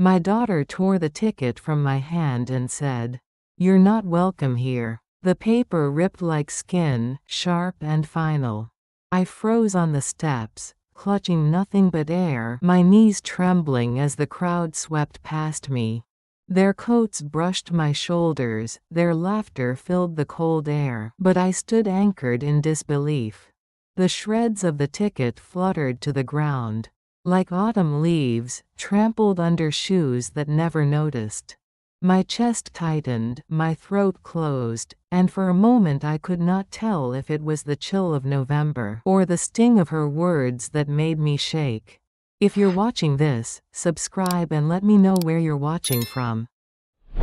My daughter tore the ticket from my hand and said, "You're not welcome here." The paper ripped like skin, sharp and final. I froze on the steps, clutching nothing but air, my knees trembling as the crowd swept past me. Their coats brushed my shoulders, their laughter filled the cold air, but I stood anchored in disbelief. The shreds of the ticket fluttered to the ground, like autumn leaves, trampled under shoes that never noticed. My chest tightened, my throat closed, and for a moment I could not tell if it was the chill of November or the sting of her words that made me shake. If you're watching this, subscribe and let me know where you're watching from.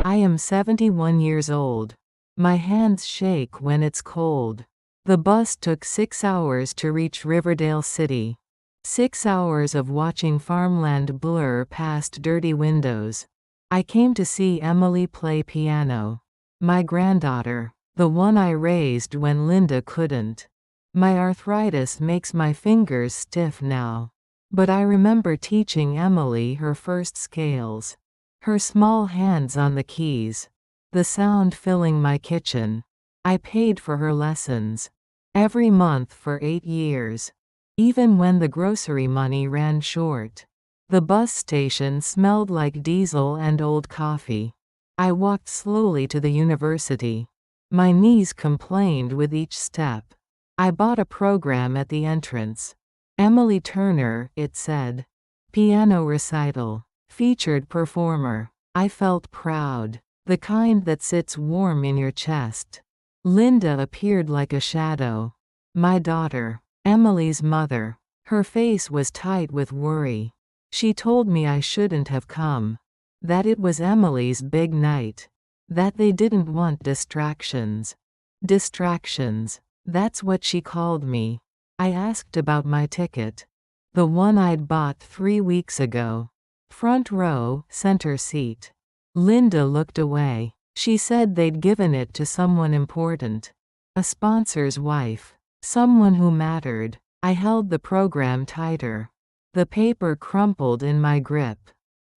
I am 71 years old. My hands shake when it's cold. The bus took 6 hours to reach Riverdale City. 6 hours of watching farmland blur past dirty windows. I came to see Emily play piano. My granddaughter. The one I raised when Linda couldn't. My arthritis makes my fingers stiff now. But I remember teaching Emily her first scales. Her small hands on the keys. The sound filling my kitchen. I paid for her lessons. Every month for 8 years. Even when the grocery money ran short. The bus station smelled like diesel and old coffee. I walked slowly to the university. My knees complained with each step. I bought a program at the entrance. Emily Turner, it said. Piano recital. Featured performer. I felt proud. The kind that sits warm in your chest. Linda appeared like a shadow. My daughter. Emily's mother. Her face was tight with worry. She told me I shouldn't have come. That it was Emily's big night. That they didn't want distractions. Distractions. That's what she called me. I asked about my ticket. The one I'd bought 3 weeks ago. Front row, center seat. Linda looked away. She said they'd given it to someone important. A sponsor's wife. Someone who mattered. I held the program tighter. The paper crumpled in my grip.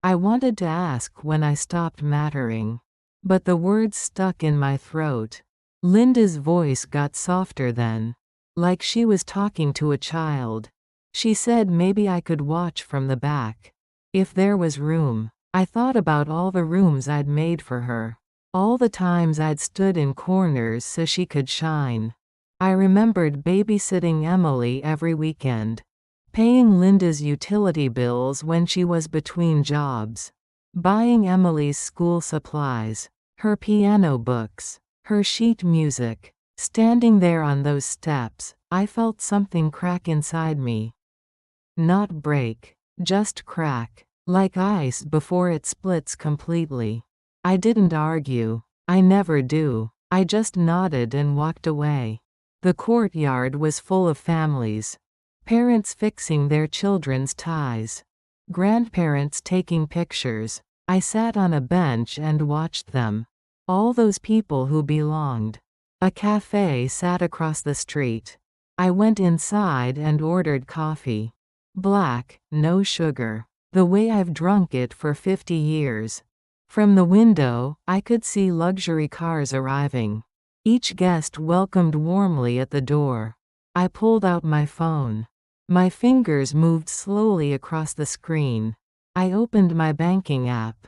I wanted to ask when I stopped mattering. But the words stuck in my throat. Linda's voice got softer then. Like she was talking to a child. She said maybe I could watch from the back. If there was room. I thought about all the rooms I'd made for her. All the times I'd stood in corners so she could shine. I remembered babysitting Emily every weekend. Paying Linda's utility bills when she was between jobs. Buying Emily's school supplies. Her piano books. Her sheet music. Standing there on those steps, I felt something crack inside me. Not break. Just crack. Like ice before it splits completely. I didn't argue. I never do. I just nodded and walked away. The courtyard was full of families. Parents fixing their children's ties. Grandparents taking pictures. I sat on a bench and watched them. All those people who belonged. A cafe sat across the street. I went inside and ordered coffee. Black, no sugar. The way I've drunk it for 50 years. From the window, I could see luxury cars arriving. Each guest welcomed warmly at the door. I pulled out my phone. My fingers moved slowly across the screen. I opened my banking app.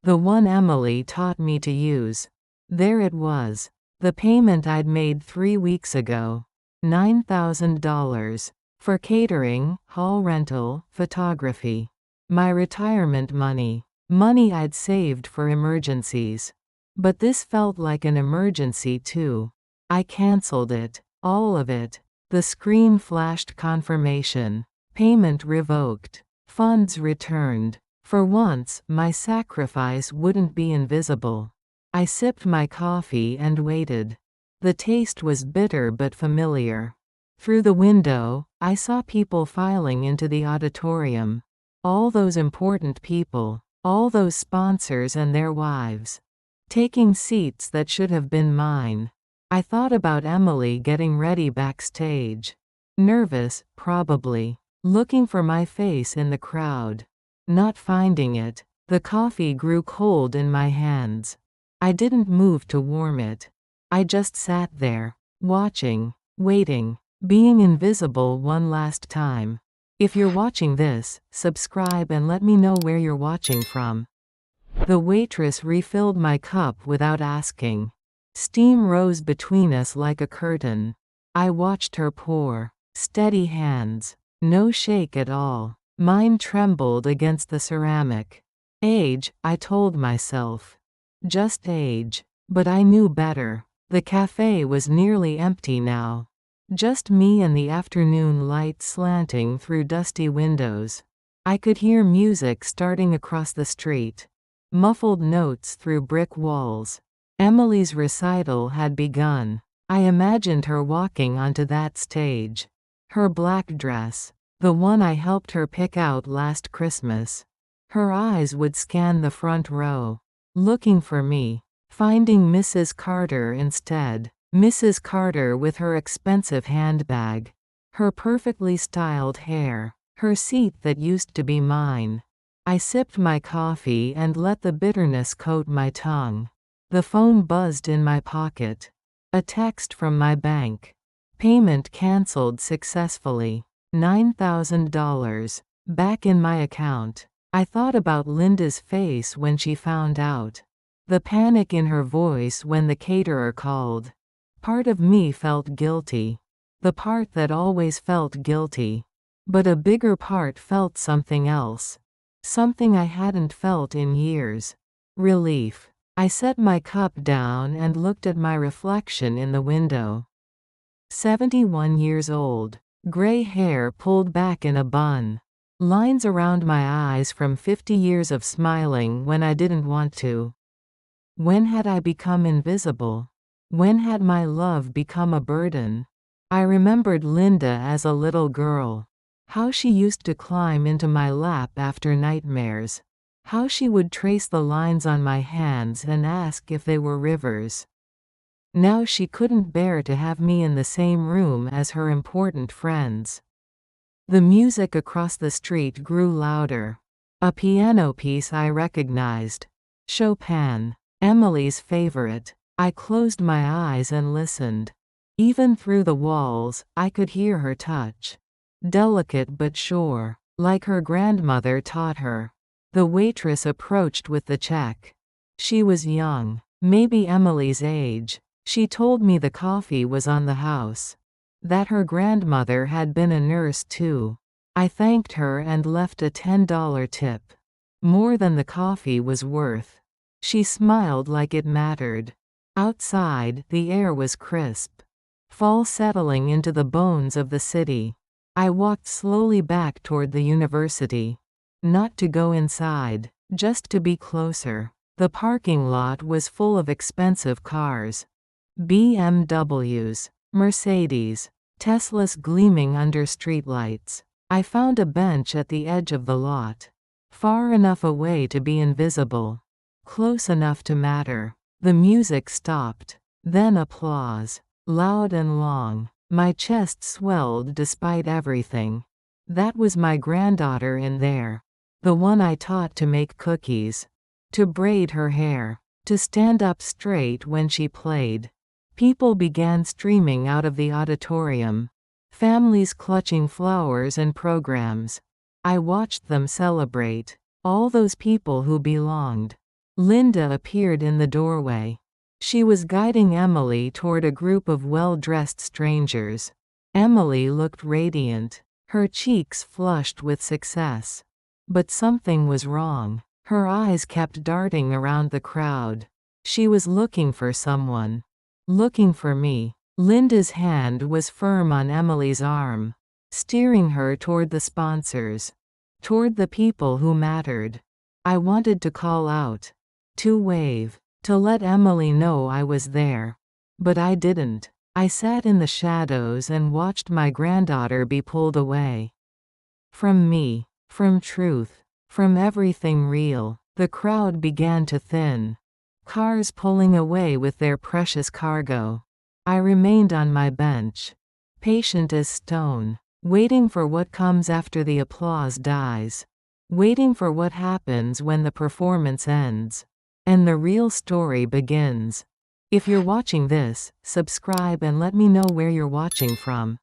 The one Emily taught me to use. There it was. The payment I'd made 3 weeks ago. $9,000. For catering, hall rental, photography. My retirement money. Money I'd saved for emergencies. But this felt like an emergency too. I canceled it. All of it. The screen flashed confirmation. Payment revoked. Funds returned. For once, my sacrifice wouldn't be invisible. I sipped my coffee and waited. The taste was bitter but familiar. Through the window, I saw people filing into the auditorium. All those important people. All those sponsors and their wives. Taking seats that should have been mine. I thought about Emily getting ready backstage. Nervous, probably. Looking for my face in the crowd. Not finding it. The coffee grew cold in my hands. I didn't move to warm it. I just sat there, watching, waiting, being invisible one last time. If you're watching this, subscribe and let me know where you're watching from. The waitress refilled my cup without asking. Steam rose between us like a curtain. I watched her pour. Steady hands. No shake at all. Mine trembled against the ceramic. Age, I told myself. Just age. But I knew better. The cafe was nearly empty now. Just me and the afternoon light slanting through dusty windows. I could hear music starting across the street. Muffled notes through brick walls. Emily's recital had begun. I imagined her walking onto that stage. Her black dress. The one I helped her pick out last Christmas. Her eyes would scan the front row. Looking for me. Finding Mrs. Carter instead. Mrs. Carter with her expensive handbag. Her perfectly styled hair. Her seat that used to be mine. I sipped my coffee and let the bitterness coat my tongue. The phone buzzed in my pocket. A text from my bank. Payment cancelled successfully. $9,000. Back in my account. I thought about Linda's face when she found out. The panic in her voice when the caterer called. Part of me felt guilty. The part that always felt guilty. But a bigger part felt something else. Something I hadn't felt in years. Relief. I set my cup down and looked at my reflection in the window. 71 years old. Gray hair pulled back in a bun. Lines around my eyes from 50 years of smiling when I didn't want to. When had I become invisible? When had my love become a burden? I remembered Linda as a little girl. How she used to climb into my lap after nightmares. How she would trace the lines on my hands and ask if they were rivers. Now she couldn't bear to have me in the same room as her important friends. The music across the street grew louder. A piano piece I recognized. Chopin. Emily's favorite. I closed my eyes and listened. Even through the walls, I could hear her touch. Delicate but sure, like her grandmother taught her. The waitress approached with the check. She was young, maybe Emily's age. She told me the coffee was on the house. That her grandmother had been a nurse too. I thanked her and left a $10 tip. More than the coffee was worth. She smiled like it mattered. Outside, the air was crisp. Fall settling into the bones of the city. I walked slowly back toward the university. Not to go inside, just to be closer. The parking lot was full of expensive cars. BMWs, Mercedes, Teslas gleaming under streetlights. I found a bench at the edge of the lot. Far enough away to be invisible. Close enough to matter. The music stopped. Then applause. Loud and long. My chest swelled despite everything. That was my granddaughter in there. The one I taught to make cookies. To braid her hair. To stand up straight when she played. People began streaming out of the auditorium. Families clutching flowers and programs. I watched them celebrate. All those people who belonged. Linda appeared in the doorway. She was guiding Emily toward a group of well-dressed strangers. Emily looked radiant, her cheeks flushed with success. But something was wrong. Her eyes kept darting around the crowd. She was looking for someone. Looking for me. Linda's hand was firm on Emily's arm, steering her toward the sponsors. Toward the people who mattered. I wanted to call out. To wave. To let Emily know I was there. But I didn't. I sat in the shadows and watched my granddaughter be pulled away. From me. From truth. From everything real. The crowd began to thin. Cars pulling away with their precious cargo. I remained on my bench. Patient as stone. Waiting for what comes after the applause dies. waiting for what happens when the performance ends. And the real story begins. If you're watching this, subscribe and let me know where you're watching from.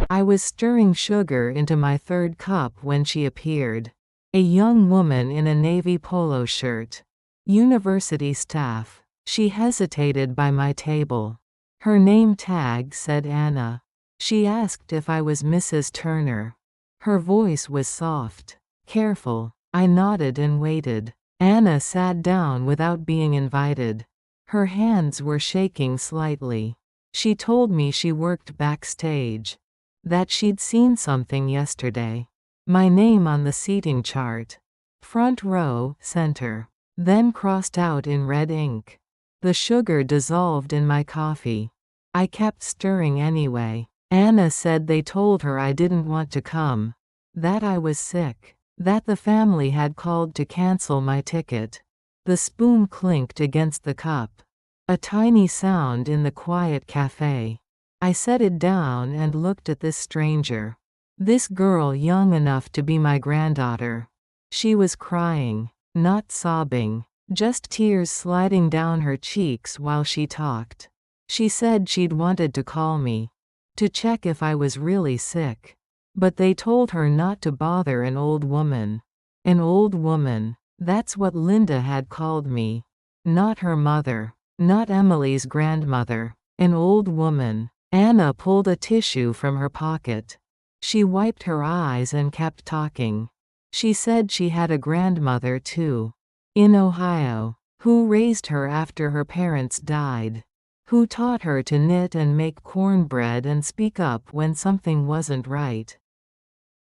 I was stirring sugar into my third cup when she appeared. A young woman in a navy polo shirt. University staff. She hesitated by my table. Her name tag said Anna. She asked if I was Mrs. Turner. Her voice was soft, careful. I nodded and waited. Anna sat down without being invited. Her hands were shaking slightly. She told me she worked backstage. That she'd seen something yesterday. My name on the seating chart. Front row, center. Then crossed out in red ink. The sugar dissolved in my coffee. I kept stirring anyway. Anna said they told her I didn't want to come. That I was sick. That the family had called to cancel my ticket. The spoon clinked against the cup. A tiny sound in the quiet cafe. I set it down and looked at this stranger. This girl young enough to be my granddaughter. She was crying, not sobbing, just tears sliding down her cheeks while she talked. She said she'd wanted to call me, to check if I was really sick. But they told her not to bother an old woman. An old woman, that's what Linda had called me. Not her mother, not Emily's grandmother. An old woman. Anna pulled a tissue from her pocket. She wiped her eyes and kept talking. She said she had a grandmother too. In Ohio. Who raised her after her parents died. Who taught her to knit and make cornbread and speak up when something wasn't right.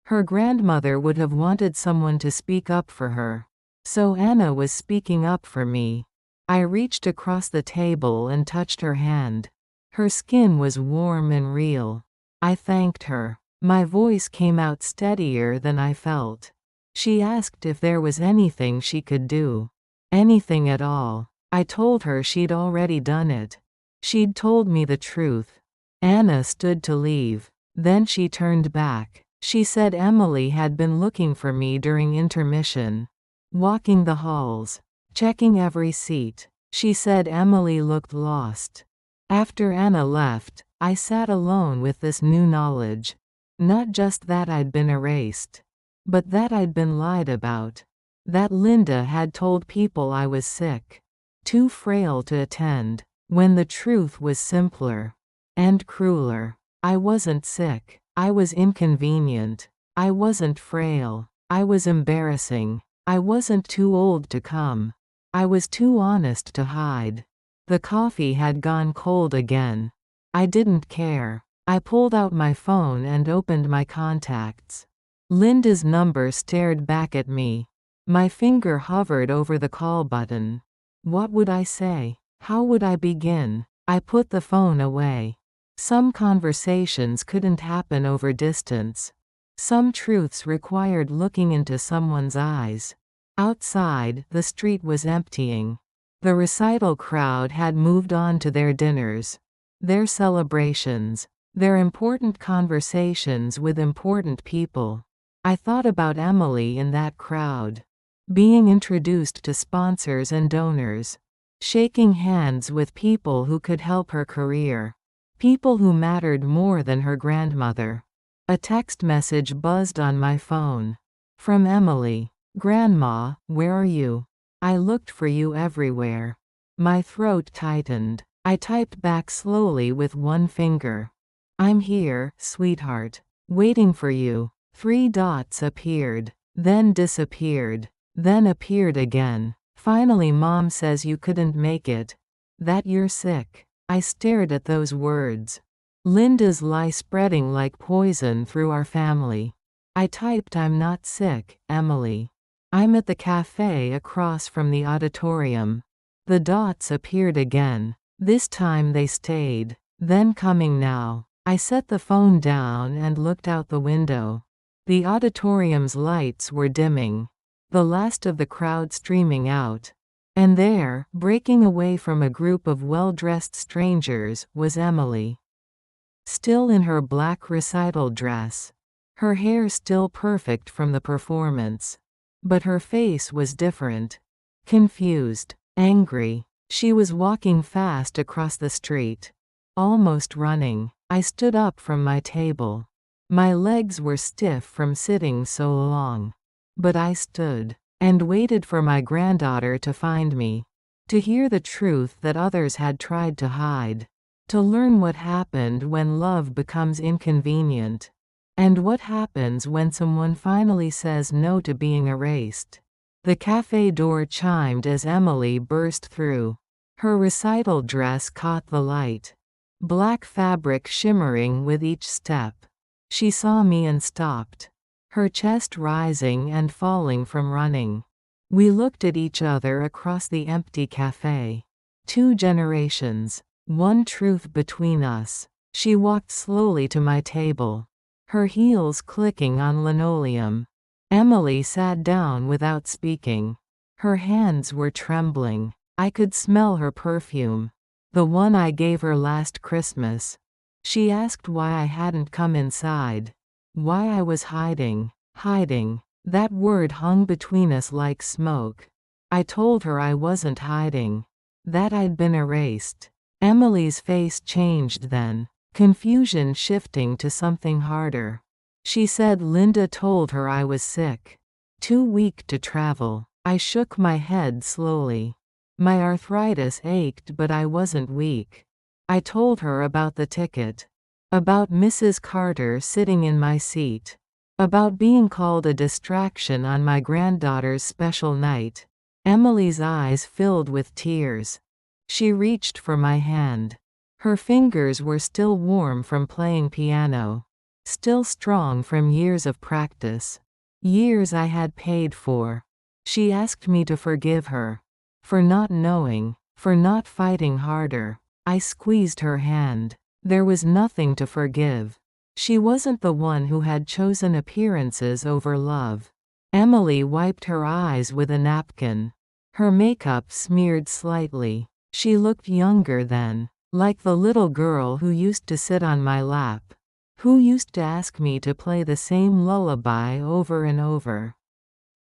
Her grandmother would have wanted someone to speak up for her. So Anna was speaking up for me. I reached across the table and touched her hand. Her skin was warm and real. I thanked her. My voice came out steadier than I felt. She asked if there was anything she could do. Anything at all. I told her she'd already done it. She'd told me the truth. Anna stood to leave. Then she turned back. She said Emily had been looking for me during intermission. Walking the halls. Checking every seat. She said Emily looked lost. After Anna left, I sat alone with this new knowledge. Not just that I'd been erased, but that I'd been lied about. That Linda had told people I was sick, too frail to attend, when the truth was simpler and crueler. I wasn't sick. I was inconvenient. I wasn't frail. I was embarrassing. I wasn't too old to come. I was too honest to hide. The coffee had gone cold again. I didn't care. I pulled out my phone and opened my contacts. Linda's number stared back at me. My finger hovered over the call button. What would I say? How would I begin? I put the phone away. Some conversations couldn't happen over distance. Some truths required looking into someone's eyes. Outside, the street was emptying. The recital crowd had moved on to their dinners, their celebrations, their important conversations with important people. I thought about Emily in that crowd, being introduced to sponsors and donors, shaking hands with people who could help her career, people who mattered more than her grandmother. A text message buzzed on my phone. From Emily. Grandma, where are you? I looked for you everywhere. My throat tightened. I typed back slowly with one finger. I'm here, sweetheart. Waiting for you. 3 dots appeared. Then disappeared. Then appeared again. Finally Mom says you couldn't make it. That you're sick. I stared at those words. Linda's lie spreading like poison through our family. I typed I'm not sick, Emily. I'm at the cafe across from the auditorium. The dots appeared again. This time they stayed. Then coming now. I set the phone down and looked out the window. The auditorium's lights were dimming. The last of the crowd streaming out. And there, breaking away from a group of well-dressed strangers, was Emily. Still in her black recital dress. Her hair still perfect from the performance. But her face was different. Confused. Angry. She was walking fast across the street. Almost running. I stood up from my table. My legs were stiff from sitting so long. But I stood. And waited for my granddaughter to find me. To hear the truth that others had tried to hide. To learn what happened when love becomes inconvenient. And what happens when someone finally says no to being erased. The cafe door chimed as Emily burst through. Her recital dress caught the light. Black fabric shimmering with each step. She saw me and stopped. Her chest rising and falling from running. We looked at each other across the empty cafe. 2 generations. One truth between us. She walked slowly to my table. Her heels clicking on linoleum. Emily sat down without speaking. Her hands were trembling. I could smell her perfume. The one I gave her last Christmas. She asked why I hadn't come inside. Why I was hiding. Hiding. That word hung between us like smoke. I told her I wasn't hiding. That I'd been erased. Emily's face changed then. Confusion shifting to something harder. She said Linda told her I was sick. Too weak to travel. I shook my head slowly. My arthritis ached but I wasn't weak. I told her about the ticket. About Mrs. Carter sitting in my seat. About being called a distraction on my granddaughter's special night. Emily's eyes filled with tears. She reached for my hand. Her fingers were still warm from playing piano. Still strong from years of practice. Years I had paid for. She asked me to forgive her. For not knowing. For not fighting harder. I squeezed her hand. There was nothing to forgive. She wasn't the one who had chosen appearances over love. Emily wiped her eyes with a napkin. Her makeup smeared slightly. She looked younger then. Like the little girl who used to sit on my lap. Who used to ask me to play the same lullaby over and over.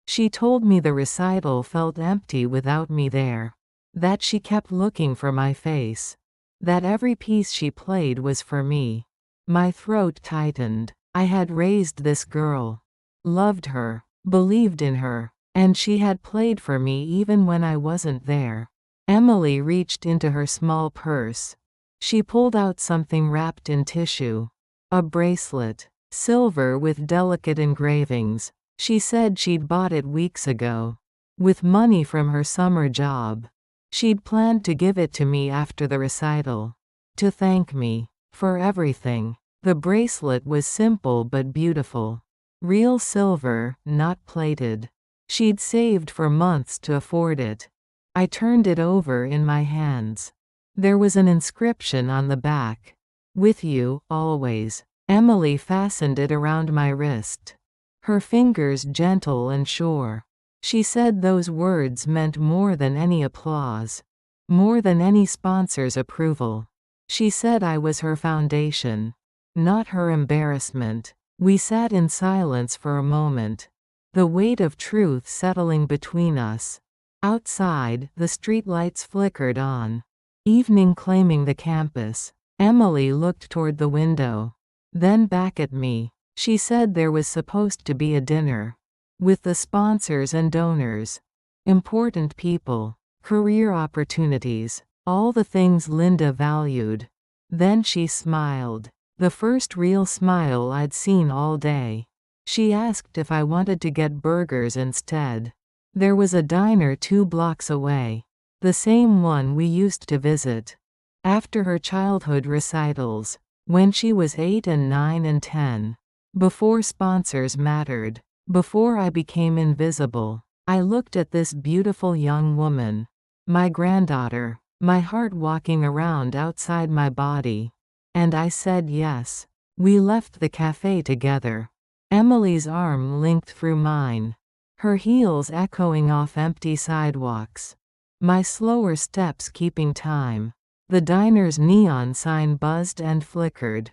She told me the recital felt empty without me there. That she kept looking for my face. That every piece she played was for me. My throat tightened. I had raised this girl. Loved her. Believed in her. And she had played for me even when I wasn't there. Emily reached into her small purse. She pulled out something wrapped in tissue. A bracelet. Silver with delicate engravings. She said she'd bought it weeks ago. With money from her summer job. She'd planned to give it to me after the recital. To thank me. For everything. The bracelet was simple but beautiful. Real silver, not plated. She'd saved for months to afford it. I turned it over in my hands. There was an inscription on the back. With you, always. Emily fastened it around my wrist. Her fingers gentle and sure. She said those words meant more than any applause. More than any sponsor's approval. She said I was her foundation. Not her embarrassment. We sat in silence for a moment. The weight of truth settling between us. Outside, the streetlights flickered on. Evening claiming the campus. Emily looked toward the window. Then back at me. She said there was supposed to be a dinner. With the sponsors and donors. Important people. Career opportunities. All the things Linda valued. Then she smiled. The first real smile I'd seen all day. She asked if I wanted to get burgers instead. There was a diner 2 blocks away. The same one we used to visit. After her childhood recitals. When she was 8 and 9 and 10. Before sponsors mattered. Before I became invisible. I looked at this beautiful young woman. My granddaughter. My heart walking around outside my body. And I said yes. We left the cafe together. Emily's arm linked through mine. Her heels echoing off empty sidewalks. My slower steps keeping time. The diner's neon sign buzzed and flickered.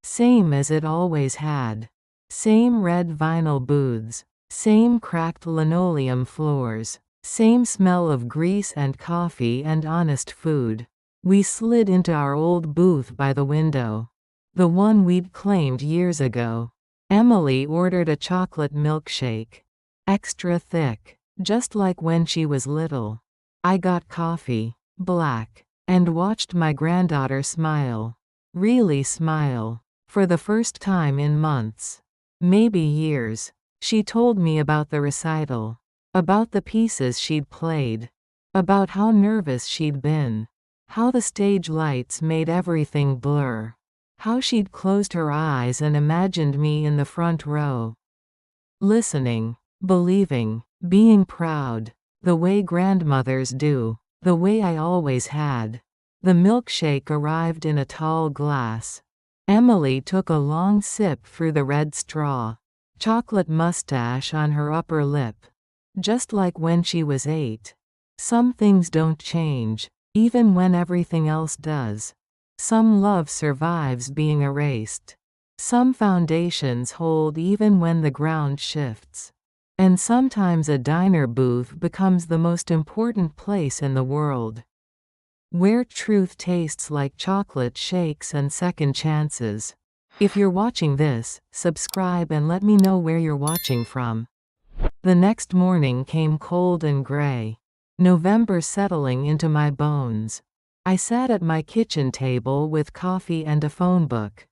Same as it always had. Same red vinyl booths. Same cracked linoleum floors. Same smell of grease and coffee and honest food. We slid into our old booth by the window. The one we'd claimed years ago. Emily ordered a chocolate milkshake. Extra thick. Just like when she was little. I got coffee. Black. And watched my granddaughter smile. Really smile. For the first time in months. Maybe years. She told me about the recital. About the pieces she'd played. About how nervous she'd been. How the stage lights made everything blur. How she'd closed her eyes and imagined me in the front row. Listening. Believing. Being proud. The way grandmothers do. The way I always had. The milkshake arrived in a tall glass. Emily took a long sip through the red straw. Chocolate mustache on her upper lip. Just like when she was 8. Some things don't change, even when everything else does. Some love survives being erased. Some foundations hold even when the ground shifts. And sometimes a diner booth becomes the most important place in the world. Where truth tastes like chocolate shakes and second chances. If you're watching this, subscribe and let me know where you're watching from. The next morning came cold and gray. November settling into my bones. I sat at my kitchen table with coffee and a phone book.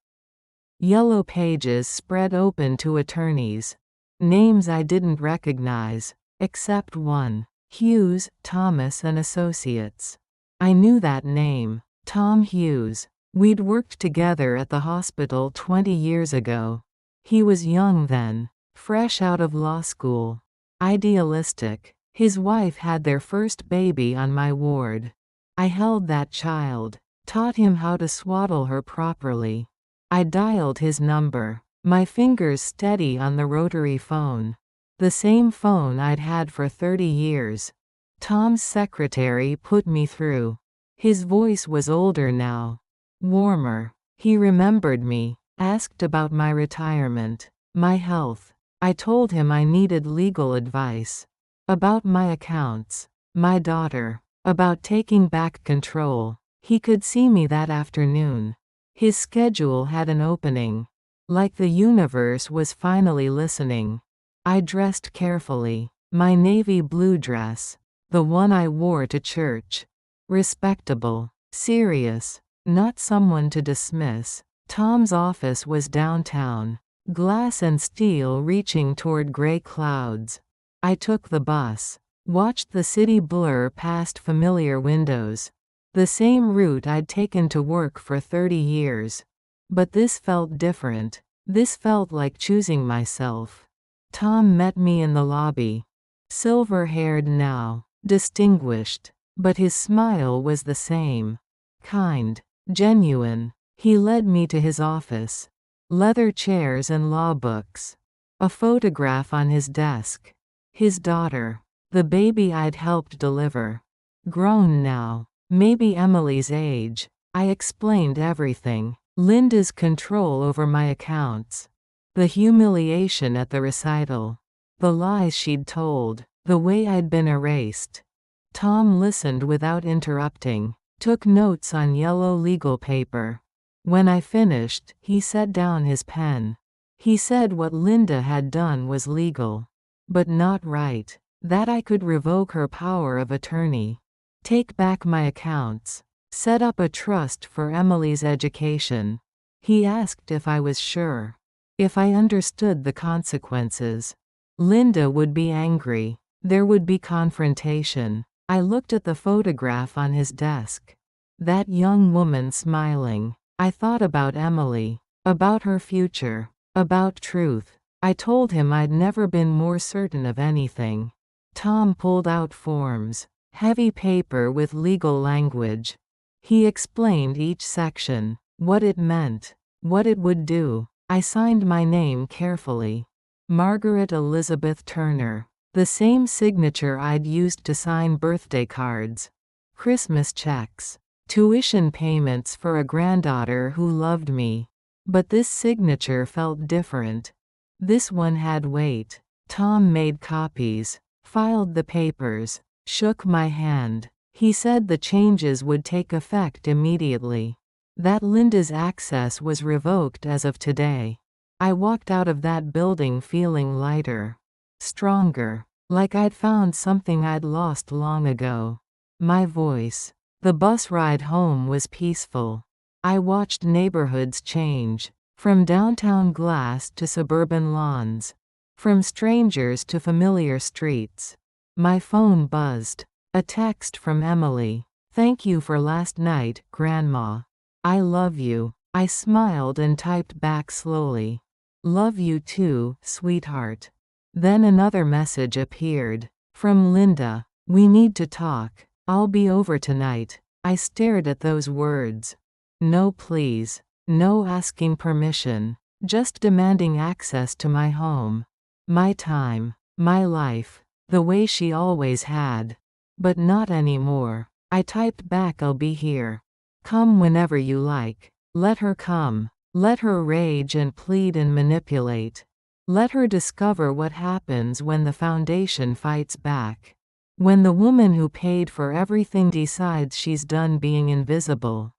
Yellow pages spread open to attorneys. Names I didn't recognize, except one. Hughes, Thomas and Associates. I knew that name. Tom Hughes. We'd worked together at the hospital 20 years ago. He was young then, fresh out of law school. Idealistic. His wife had their first baby on my ward. I held that child, taught him how to swaddle her properly. I dialed his number, my fingers steady on the rotary phone. The same phone I'd had for 30 years. Tom's secretary put me through. His voice was older now. Warmer. He remembered me, asked about my retirement, my health. I told him I needed legal advice. About my accounts, my daughter, about taking back control. He could see me that afternoon. His schedule had an opening. Like the universe was finally listening. I dressed carefully. My navy blue dress. The one I wore to church. Respectable. Serious. Not someone to dismiss. Tom's office was downtown. Glass and steel reaching toward gray clouds. I took the bus. Watched the city blur past familiar windows. The same route I'd taken to work for 30 years. But this felt different. This felt like choosing myself. Tom met me in the lobby. Silver-haired now. Distinguished. But his smile was the same. Kind. Genuine. He led me to his office. Leather chairs and law books. A photograph on his desk. His daughter. The baby I'd helped deliver. Grown now. Maybe Emily's age. I explained everything. Linda's control over my accounts. The humiliation at the recital. The lies she'd told. The way I'd been erased. Tom listened without interrupting. Took notes on yellow legal paper. When I finished, he set down his pen. He said what Linda had done was legal. But not right. That I could revoke her power of attorney. Take back my accounts. Set up a trust for Emily's education. He asked if I was sure. If I understood the consequences. Linda would be angry. There would be confrontation. I looked at the photograph on his desk. That young woman smiling. I thought about Emily. About her future. About truth. I told him I'd never been more certain of anything. Tom pulled out forms. Heavy paper with legal language. He explained each section. What it meant. What it would do. I signed my name carefully. Margaret Elizabeth Turner. The same signature I'd used to sign birthday cards. Christmas checks. Tuition payments for a granddaughter who loved me. But this signature felt different. This one had weight. Tom made copies, filed the papers, shook my hand. He said the changes would take effect immediately. That Linda's access was revoked as of today. I walked out of that building feeling lighter, stronger, like I'd found something I'd lost long ago. My voice. The bus ride home was peaceful. I watched neighborhoods change, from downtown glass to suburban lawns, from strangers to familiar streets. My phone buzzed. A text from Emily. "Thank you for last night, Grandma. I love you." I smiled and typed back slowly. "Love you too, sweetheart." Then another message appeared. From Linda. "We need to talk. I'll be over tonight." I stared at those words. No please. No asking permission. Just demanding access to my home. My time. My life. The way she always had. But not anymore. I typed back, "I'll be here. Come whenever you like." Let her come. Let her rage and plead and manipulate. Let her discover what happens when the foundation fights back. When the woman who paid for everything decides she's done being invisible.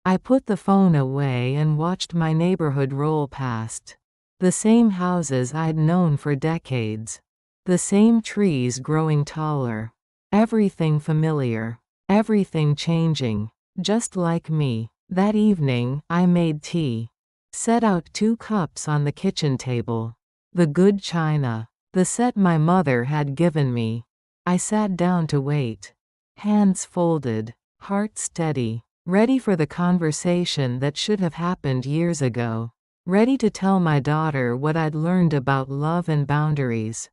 I put the phone away and watched my neighborhood roll past. The same houses I'd known for decades. The same trees growing taller. Everything familiar. Everything changing. Just like me. That evening, I made tea. Set out 2 cups on the kitchen table. The good china. The set my mother had given me. I sat down to wait. Hands folded. Heart steady. Ready for the conversation that should have happened years ago. Ready to tell my daughter what I'd learned about love and boundaries.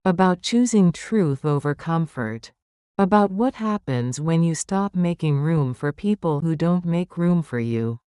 About choosing truth over comfort. About what happens when you stop making room for people who don't make room for you.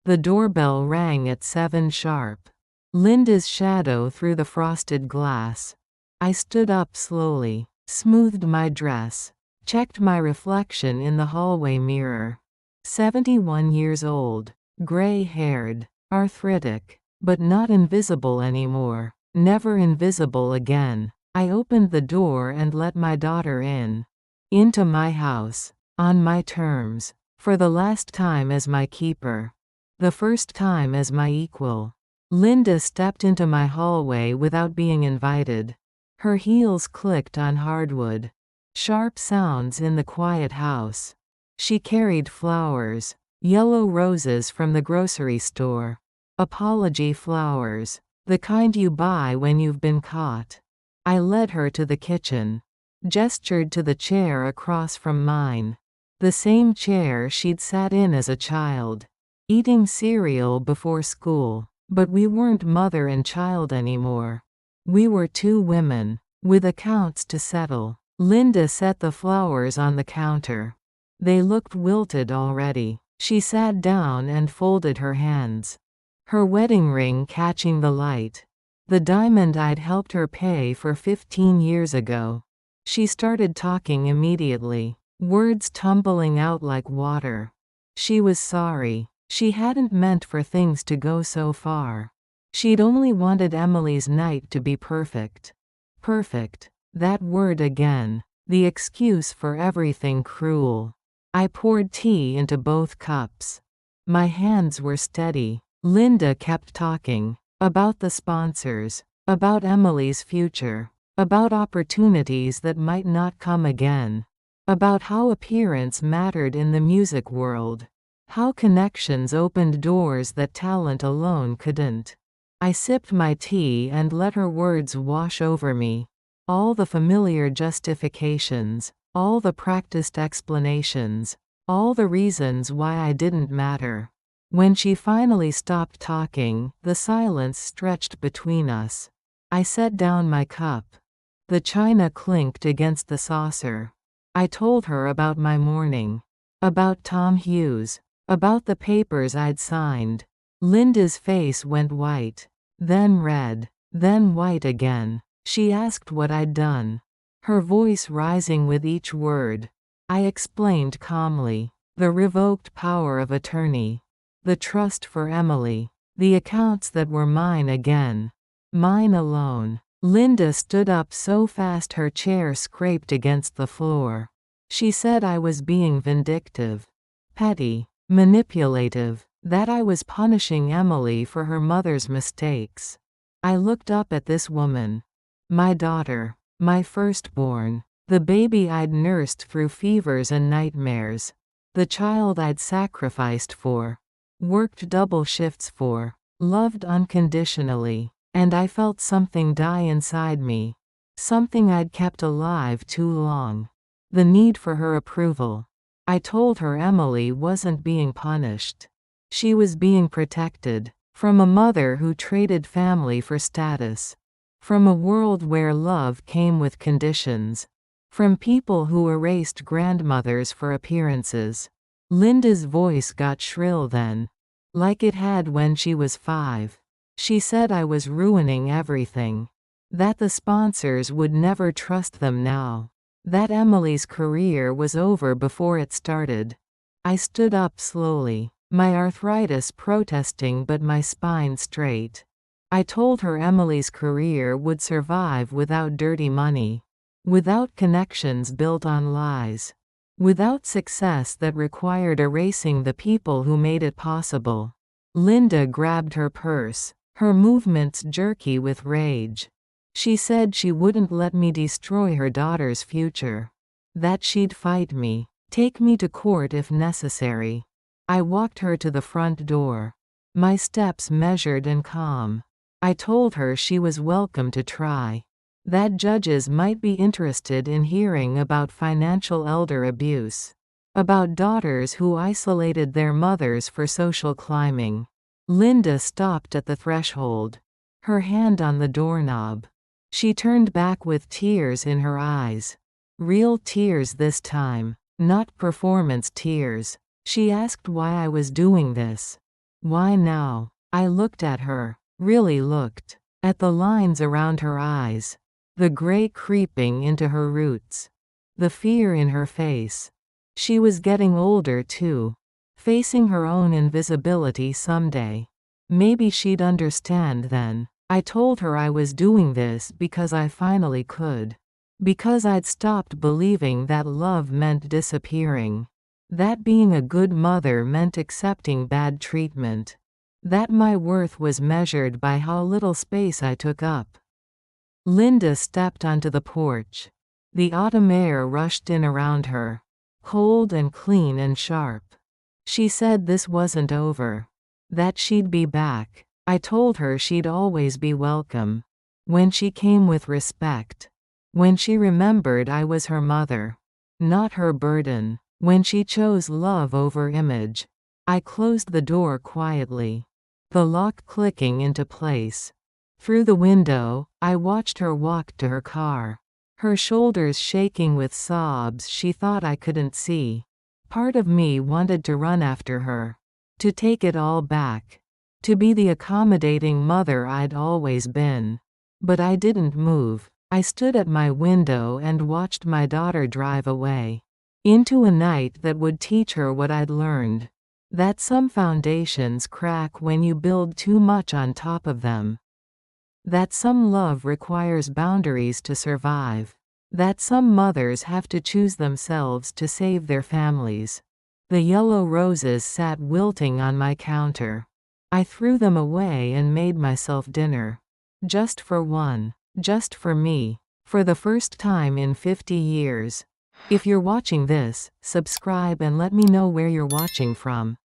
The doorbell rang at 7 sharp. Linda's shadow through the frosted glass. I stood up slowly, smoothed my dress, checked my reflection in the hallway mirror. 71 years old, gray-haired, arthritic, but not invisible anymore. Never invisible again. I opened the door and let my daughter in. Into my house. On my terms. For the last time as my keeper. The first time as my equal. Linda stepped into my hallway without being invited. Her heels clicked on hardwood. Sharp sounds in the quiet house. She carried flowers. Yellow roses from the grocery store. Apology flowers. The kind you buy when you've been caught. I led her to the kitchen. Gestured to the chair across from mine. The same chair she'd sat in as a child. Eating cereal before school. But we weren't mother and child anymore. We were 2 women. With accounts to settle. Linda set the flowers on the counter. They looked wilted already. She sat down and folded her hands. Her wedding ring catching the light. The diamond I'd helped her pay for 15 years ago. She started talking immediately. Words tumbling out like water. She was sorry. She hadn't meant for things to go so far. She'd only wanted Emily's night to be perfect. Perfect. That word again. The excuse for everything cruel. I poured tea into both cups. My hands were steady. Linda kept talking. About the sponsors. About Emily's future. About opportunities that might not come again. About how appearance mattered in the music world. How connections opened doors that talent alone couldn't. I sipped my tea and let her words wash over me. All the familiar justifications. All the practiced explanations. All the reasons why I didn't matter. When she finally stopped talking, the silence stretched between us. I set down my cup. The china clinked against the saucer. I told her about my morning. About Tom Hughes. About the papers I'd signed. Linda's face went white. Then red. Then white again. She asked what I'd done. Her voice rising with each word. I explained calmly. The revoked power of attorney. The trust for Emily. The accounts that were mine again. Mine alone. Linda stood up so fast her chair scraped against the floor. She said I was being vindictive, petty, manipulative, that I was punishing Emily for her mother's mistakes. I looked up at this woman. My daughter. My firstborn. The baby I'd nursed through fevers and nightmares. The child I'd sacrificed for. Worked double shifts for. Loved unconditionally. And I felt something die inside me. Something I'd kept alive too long. The need for her approval. I told her Emily wasn't being punished. She was being protected. From a mother who traded family for status. From a world where love came with conditions. From people who erased grandmothers for appearances. Linda's voice got shrill then. Like it had when she was 5. She said I was ruining everything. That the sponsors would never trust them now. That Emily's career was over before it started. I stood up slowly, my arthritis protesting but my spine straight. I told her Emily's career would survive without dirty money. Without connections built on lies. Without success that required erasing the people who made it possible. Linda grabbed her purse, her movements jerky with rage. She said she wouldn't let me destroy her daughter's future. That she'd fight me, take me to court if necessary. I walked her to the front door. My steps measured and calm. I told her she was welcome to try. That judges might be interested in hearing about financial elder abuse. About daughters who isolated their mothers for social climbing. Linda stopped at the threshold. Her hand on the doorknob. She turned back with tears in her eyes. Real tears this time. Not performance tears. She asked why I was doing this. Why now? I looked at her. Really looked. At the lines around her eyes. The gray creeping into her roots. The fear in her face. She was getting older too. Facing her own invisibility someday. Maybe she'd understand then. I told her I was doing this because I finally could. Because I'd stopped believing that love meant disappearing. That being a good mother meant accepting bad treatment. That my worth was measured by how little space I took up. Linda stepped onto the porch. The autumn air rushed in around her. Cold and clean and sharp. She said this wasn't over. That she'd be back. I told her she'd always be welcome. When she came with respect. When she remembered I was her mother. Not her burden. When she chose love over image. I closed the door quietly. The lock clicking into place. Through the window, I watched her walk to her car. Her shoulders shaking with sobs she thought I couldn't see. Part of me wanted to run after her. To take it all back. To be the accommodating mother I'd always been. But I didn't move. I stood at my window and watched my daughter drive away. Into a night that would teach her what I'd learned. That some foundations crack when you build too much on top of them. That some love requires boundaries to survive. That some mothers have to choose themselves to save their families. The yellow roses sat wilting on my counter. I threw them away and made myself dinner. Just for one. Just for me. For the first time in 50 years. If you're watching this, subscribe and let me know where you're watching from.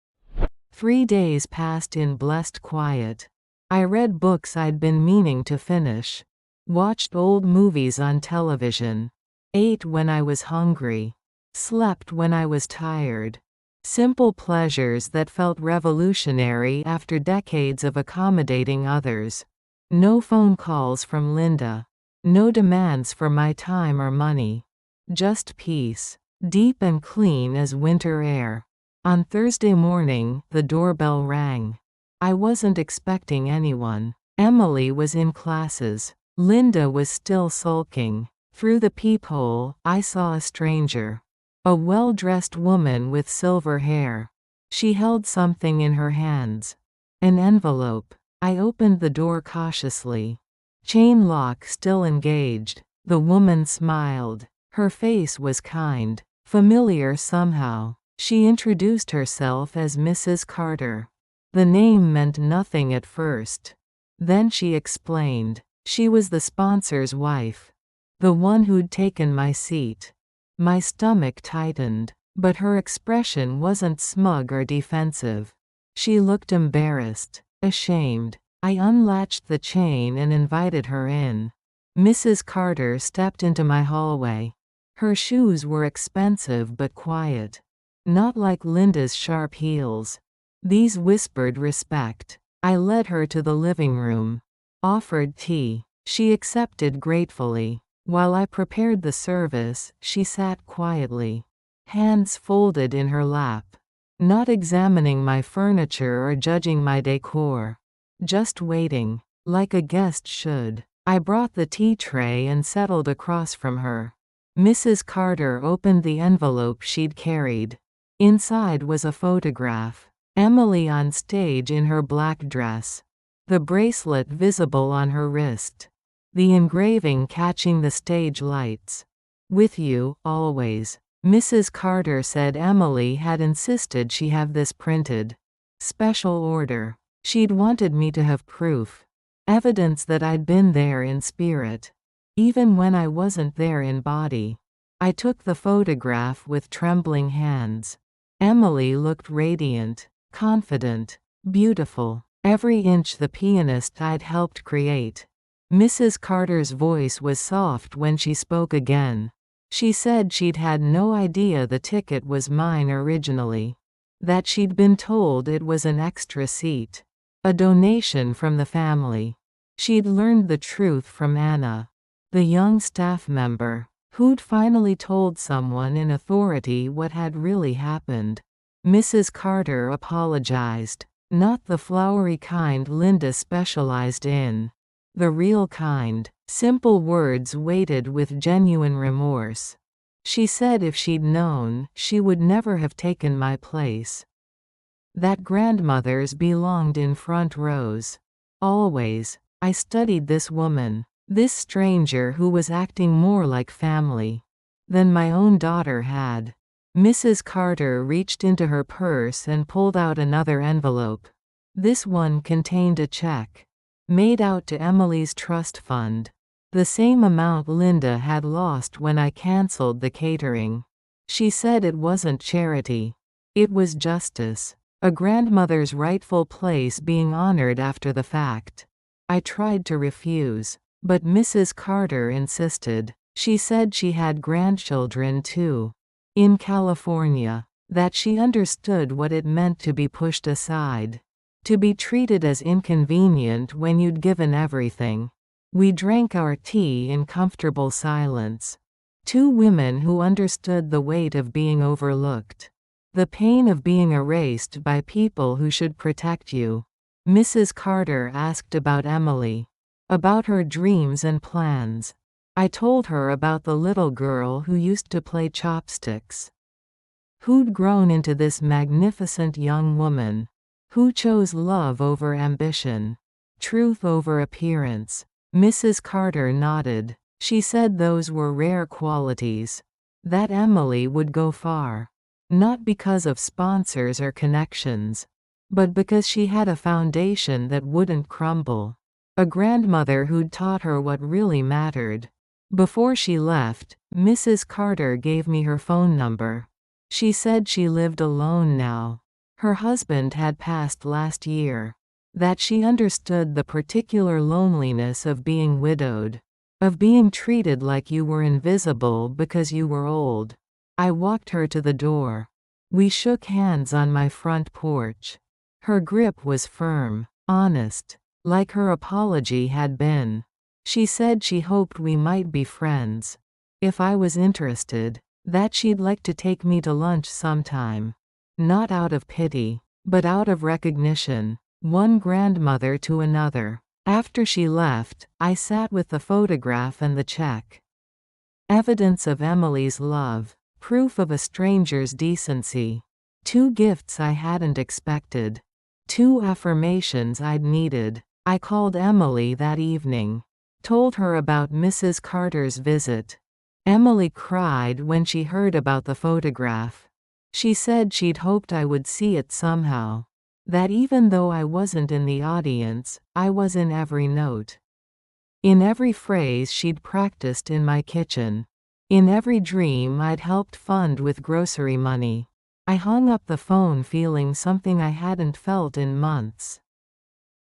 3 days passed in blessed quiet. I read books I'd been meaning to finish. Watched old movies on television. Ate when I was hungry. Slept when I was tired. Simple pleasures that felt revolutionary after decades of accommodating others. No phone calls from Linda. No demands for my time or money. Just peace. Deep and clean as winter air. On Thursday morning, the doorbell rang. I wasn't expecting anyone. Emily was in classes. Linda was still sulking. Through the peephole, I saw a stranger. A well-dressed woman with silver hair. She held something in her hands. An envelope. I opened the door cautiously. Chain lock still engaged. The woman smiled. Her face was kind, familiar somehow. She introduced herself as Mrs. Carter. The name meant nothing at first. Then she explained. She was the sponsor's wife. The one who'd taken my seat. My stomach tightened, but her expression wasn't smug or defensive. She looked embarrassed, ashamed. I unlatched the chain and invited her in. Mrs. Carter stepped into my hallway. Her shoes were expensive but quiet. Not like Linda's sharp heels. These whispered respect. I led her to the living room. Offered tea. She accepted gratefully. While I prepared the service, she sat quietly. Hands folded in her lap. Not examining my furniture or judging my decor. Just waiting, like a guest should. I brought the tea tray and settled across from her. Mrs. Carter opened the envelope she'd carried. Inside was a photograph. Emily on stage in her black dress. The bracelet visible on her wrist. The engraving catching the stage lights. With you, always. Mrs. Carter said Emily had insisted she have this printed. Special order. She'd wanted me to have proof. Evidence that I'd been there in spirit. Even when I wasn't there in body. I took the photograph with trembling hands. Emily looked radiant, confident, beautiful. Every inch the pianist I'd helped create. Mrs. Carter's voice was soft when she spoke again. She said she'd had no idea the ticket was mine originally. That she'd been told it was an extra seat. A donation from the family. She'd learned the truth from Anna, the young staff member, who'd finally told someone in authority what had really happened. Mrs. Carter apologized. Not the flowery kind Linda specialized in. The real kind. Simple words weighted with genuine remorse. She said if she'd known, she would never have taken my place. That grandmothers belonged in front rows. Always. I studied this woman, this stranger who was acting more like family than my own daughter had. Mrs. Carter reached into her purse and pulled out another envelope. This one contained a check. Made out to Emily's trust fund. The same amount Linda had lost when I cancelled the catering. She said it wasn't charity. It was justice. A grandmother's rightful place being honored after the fact. I tried to refuse, but Mrs. Carter insisted. She said she had grandchildren too. In California. That she understood what it meant to be pushed aside. To be treated as inconvenient when you'd given everything. We drank our tea in comfortable silence. Two women who understood the weight of being overlooked. The pain of being erased by people who should protect you. Mrs. Carter asked about Emily. About her dreams and plans. I told her about the little girl who used to play chopsticks. Who'd grown into this magnificent young woman. Who chose love over ambition. Truth over appearance. Mrs. Carter nodded. She said those were rare qualities. That Emily would go far. Not because of sponsors or connections. But because she had a foundation that wouldn't crumble. A grandmother who'd taught her what really mattered. Before she left, Mrs. Carter gave me her phone number. She said she lived alone now. Her husband had passed last year. That she understood the particular loneliness of being widowed. Of being treated like you were invisible because you were old. I walked her to the door. We shook hands on my front porch. Her grip was firm, honest, like her apology had been. She said she hoped we might be friends. If I was interested, that she'd like to take me to lunch sometime. Not out of pity, but out of recognition. One grandmother to another. After she left, I sat with the photograph and the check. Evidence of Emily's love. Proof of a stranger's decency. Two gifts I hadn't expected. Two affirmations I'd needed. I called Emily that evening. Told her about Mrs. Carter's visit. Emily cried when she heard about the photograph. She said she'd hoped I would see it somehow. That even though I wasn't in the audience, I was in every note. In every phrase she'd practiced in my kitchen. In every dream I'd helped fund with grocery money. I hung up the phone feeling something I hadn't felt in months.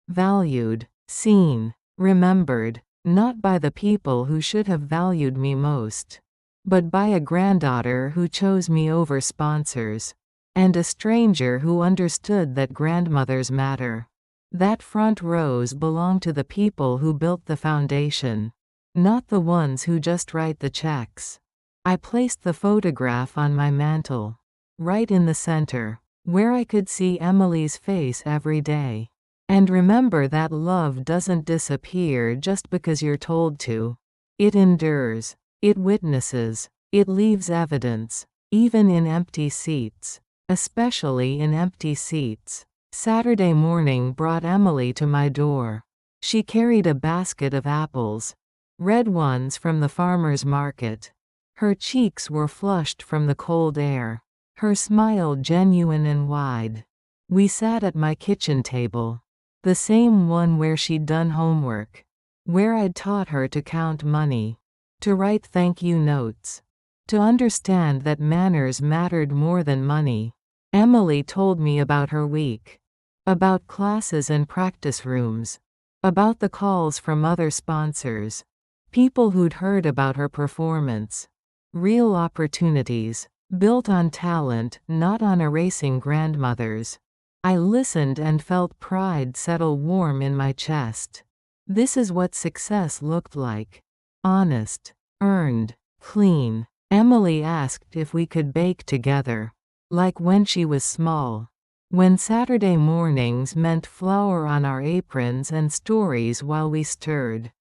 Valued, seen, remembered, not by the people who should have valued me most, but by a granddaughter who chose me over sponsors, and a stranger who understood that grandmothers matter. That front rows belong to the people who built the foundation, not the ones who just write the checks. I placed the photograph on my mantle, right in the center, where I could see Emily's face every day. And remember that love doesn't disappear just because you're told to. It endures. It witnesses. It leaves evidence. Even in empty seats. Especially in empty seats. Saturday morning brought Emily to my door. She carried a basket of apples. Red ones from the farmer's market. Her cheeks were flushed from the cold air. Her smile genuine and wide. We sat at my kitchen table. The same one where she'd done homework. Where I'd taught her to count money. To write thank you notes. To understand that manners mattered more than money. Emily told me about her week. About classes and practice rooms. About the calls from other sponsors. People who'd heard about her performance. Real opportunities. Built on talent, not on erasing grandmothers. I listened and felt pride settle warm in my chest. This is what success looked like. Honest. Earned. Clean. Emily asked if we could bake together. Like when she was small. When Saturday mornings meant flour on our aprons and stories while we stirred.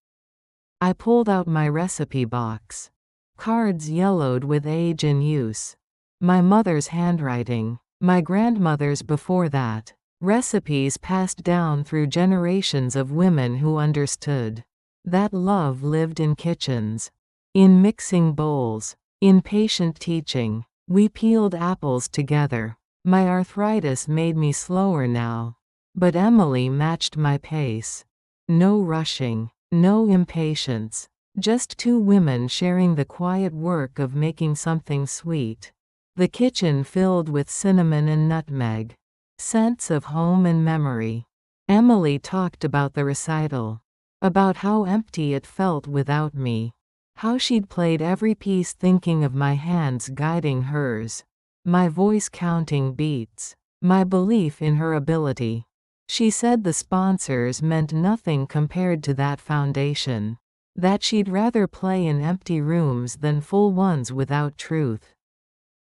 I pulled out my recipe box. Cards yellowed with age and use. My mother's handwriting. My grandmother's before that. Recipes passed down through generations of women who understood. That love lived in kitchens. In mixing bowls. In patient teaching. We peeled apples together. My arthritis made me slower now. But Emily matched my pace. No rushing. No impatience. Just two women sharing the quiet work of making something sweet. The kitchen filled with cinnamon and nutmeg. Scents of home and memory. Emily talked about the recital. About how empty it felt without me. How she'd played every piece thinking of my hands guiding hers. My voice counting beats. My belief in her ability. She said the sponsors meant nothing compared to that foundation. That she'd rather play in empty rooms than full ones without truth.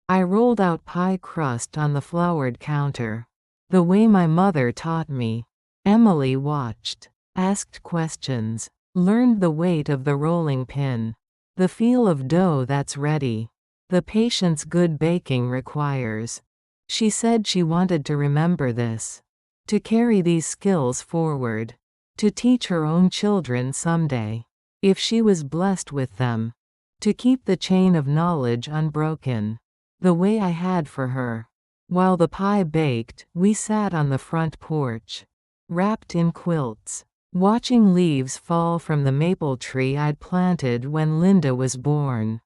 I rolled out pie crust on the floured counter. The way my mother taught me. Emily watched. Asked questions. Learned the weight of the rolling pin. The feel of dough that's ready. The patience good baking requires. She said she wanted to remember this. To carry these skills forward. To teach her own children someday. If she was blessed with them. To keep the chain of knowledge unbroken. The way I had for her. While the pie baked, we sat on the front porch. Wrapped in quilts. Watching leaves fall from the maple tree I'd planted when Linda was born.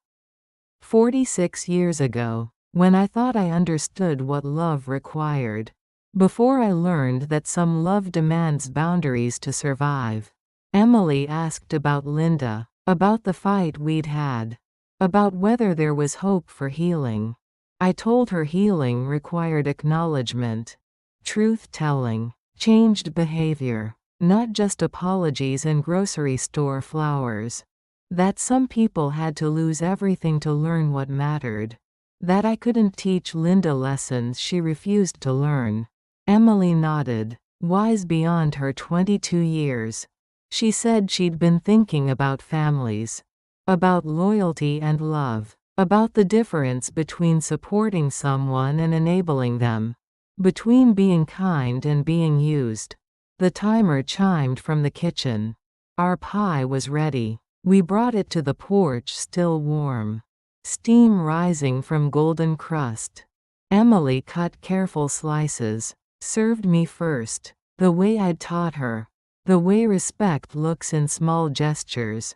46 years ago. When I thought I understood what love required. Before I learned that some love demands boundaries to survive. Emily asked about Linda. About the fight we'd had. About whether there was hope for healing. I told her healing required acknowledgement. Truth-telling. Changed behavior. Not just apologies and grocery store flowers. That some people had to lose everything to learn what mattered. That I couldn't teach Linda lessons she refused to learn. Emily nodded, wise beyond her 22 years. She said she'd been thinking about families. About loyalty and love. About the difference between supporting someone and enabling them. Between being kind and being used. The timer chimed from the kitchen. Our pie was ready. We brought it to the porch still warm. Steam rising from golden crust. Emily cut careful slices. Served me first. The way I'd taught her. The way respect looks in small gestures.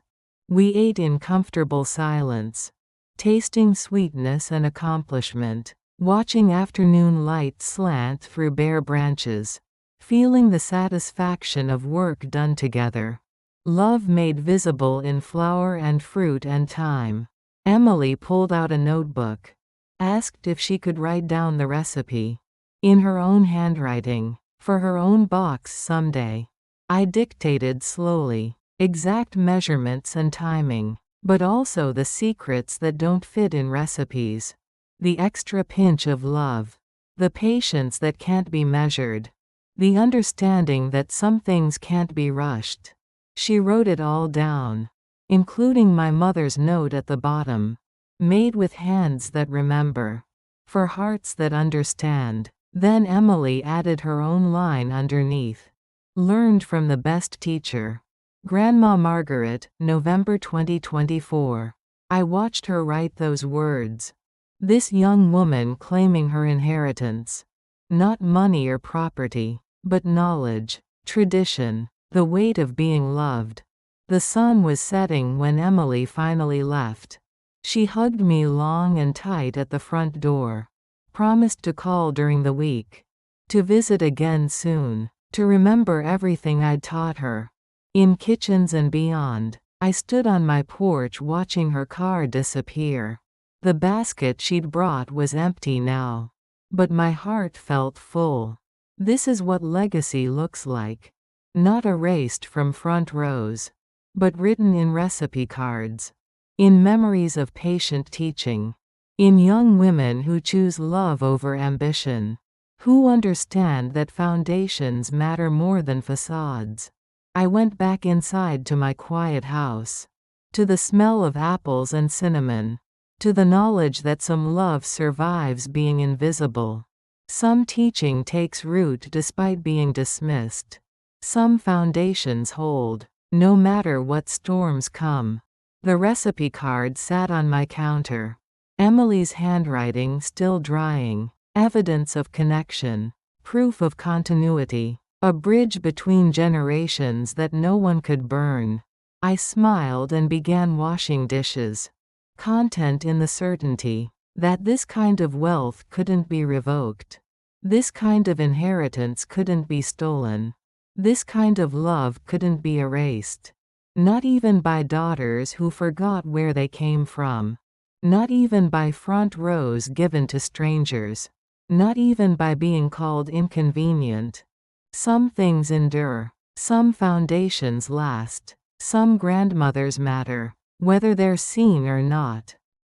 We ate in comfortable silence. Tasting sweetness and accomplishment. Watching afternoon light slant through bare branches. Feeling the satisfaction of work done together. Love made visible in flower and fruit and time. Emily pulled out a notebook. Asked if she could write down the recipe. In her own handwriting. For her own box someday. I dictated slowly. Exact measurements and timing. But also the secrets that don't fit in recipes. The extra pinch of love. The patience that can't be measured. The understanding that some things can't be rushed. She wrote it all down. Including my mother's note at the bottom. Made with hands that remember. For hearts that understand. Then Emily added her own line underneath. Learned from the best teacher. Grandma Margaret, November 2024. I watched her write those words. This young woman claiming her inheritance. Not money or property, but knowledge, tradition, the weight of being loved. The sun was setting when Emily finally left. She hugged me long and tight at the front door. Promised to call during the week. To visit again soon. To remember everything I'd taught her. In kitchens and beyond, I stood on my porch watching her car disappear. The basket she'd brought was empty now. But my heart felt full. This is what legacy looks like. Not erased from front rows. But written in recipe cards. In memories of patient teaching. In young women who choose love over ambition. Who understand that foundations matter more than facades. I went back inside to my quiet house. To the smell of apples and cinnamon. To the knowledge that some love survives being invisible. Some teaching takes root despite being dismissed. Some foundations hold, no matter what storms come. The recipe card sat on my counter. Emily's handwriting still drying. Evidence of connection. Proof of continuity. A bridge between generations that no one could burn. I smiled and began washing dishes. Content in the certainty that this kind of wealth couldn't be revoked. This kind of inheritance couldn't be stolen. This kind of love couldn't be erased. Not even by daughters who forgot where they came from. Not even by front rows given to strangers. Not even by being called inconvenient. Some things endure. Some foundations last. Some grandmothers matter. Whether they're seen or not.